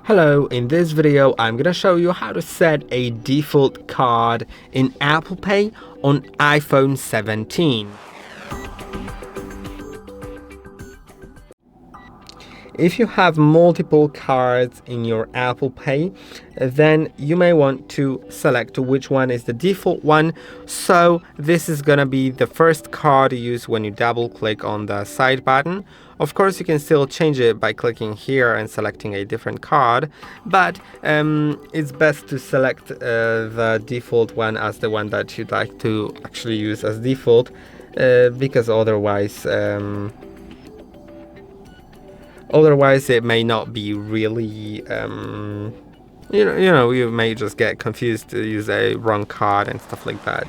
Hello, in this video I'm gonna show you how to set a default card in Apple Pay on iPhone 17. If you have multiple cards in your Apple Pay, then you may want to select which one is the default one. So this is gonna be the first card you use when you double click on the side button. Of course, you can still change it by clicking here and selecting a different card, but it's best to select the default one as the one that you'd like to actually use as default, because otherwise it may not be really you may just get confused to use a wrong card and stuff like that.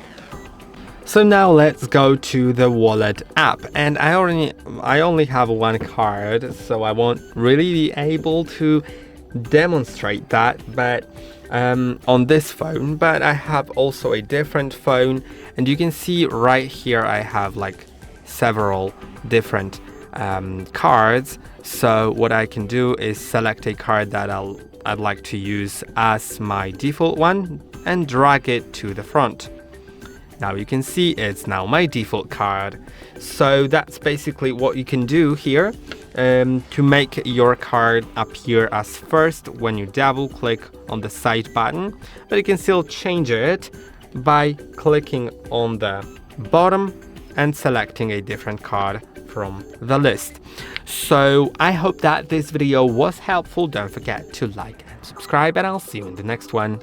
So now let's go to the wallet app, and I only have one card, so I won't really be able to demonstrate that but on this phone, but I have also a different phone, and you can see right here I have like several different cards. So what I can do is select a card that I'd like to use as my default one and drag it to the front. Now you can see it's now my default card. So that's basically what you can do here to make your card appear as first when you double click on the side button, but you can still change it by clicking on the bottom and selecting a different card from the list. So I hope that this video was helpful. Don't forget to like and subscribe, and I'll see you in the next one.